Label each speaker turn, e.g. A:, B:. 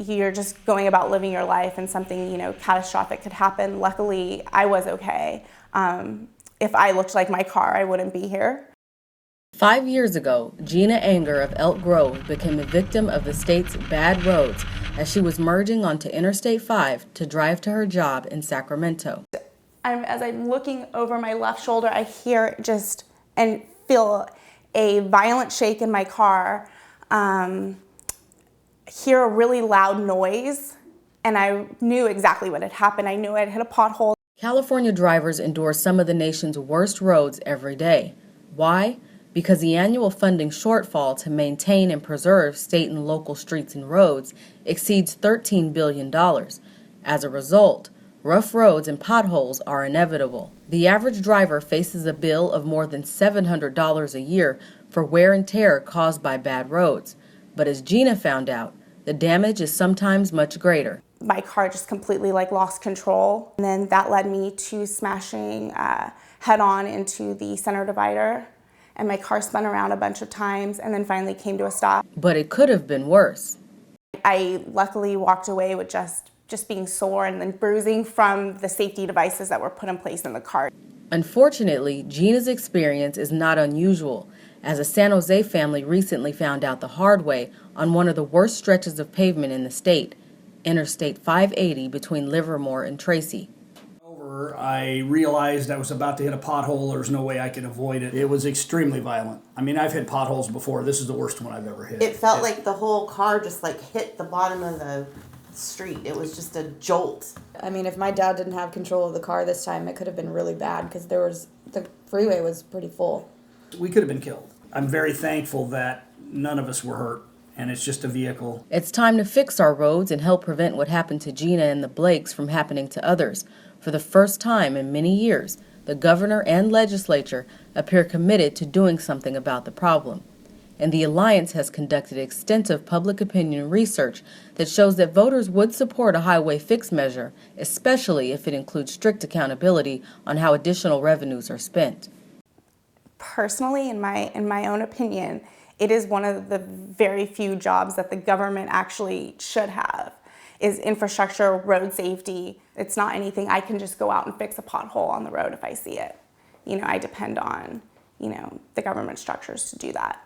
A: you're just going about living your life and something, catastrophic could happen. Luckily, I was okay. If I looked like my car, I wouldn't be here.
B: 5 years ago, Gina Anger of Elk Grove became a victim of the state's bad roads as she was merging onto Interstate 5 to drive to her job in Sacramento.
A: As I'm looking over my left shoulder, I hear and feel a violent shake in my car, hear a really loud noise, and I knew exactly what had happened. I knew I'd hit a pothole.
B: California drivers endure some of the nation's worst roads every day. Why? Because the annual funding shortfall to maintain and preserve state and local streets and roads exceeds $13 billion. As a result, rough roads and potholes are inevitable. The average driver faces a bill of more than $700 a year for wear and tear caused by bad roads. But as Gina found out, the damage is sometimes much greater.
A: My car just completely lost control. And then that led me to smashing head-on into the center divider. And my car spun around a bunch of times and then finally came to a stop.
B: But it could have been worse.
A: I luckily walked away with just being sore and then bruising from the safety devices that were put in place in the car.
B: Unfortunately, Gina's experience is not unusual, as a San Jose family recently found out the hard way on one of the worst stretches of pavement in the state, Interstate 580 between Livermore and Tracy.
C: I realized I was about to hit a pothole. There's no way I could avoid it. It was extremely violent. I mean, I've hit potholes before. This is the worst one I've ever hit.
D: It felt like the whole car just hit the bottom of the street. It was just a jolt.
E: I mean, if my dad didn't have control of the car this time, it could have been really bad because the freeway was pretty full.
C: We could have been killed. I'm very thankful that none of us were hurt, and it's just a vehicle.
B: It's time to fix our roads and help prevent what happened to Gina and the Blakes from happening to others. For the first time in many years, the governor and legislature appear committed to doing something about the problem. And the Alliance has conducted extensive public opinion research that shows that voters would support a highway fix measure, especially if it includes strict accountability on how additional revenues are spent.
A: Personally, in my own opinion, it is one of the very few jobs that the government actually should have, is infrastructure, road safety. It's not anything I can just go out and fix a pothole on the road if I see it. I depend on, the government structures to do that.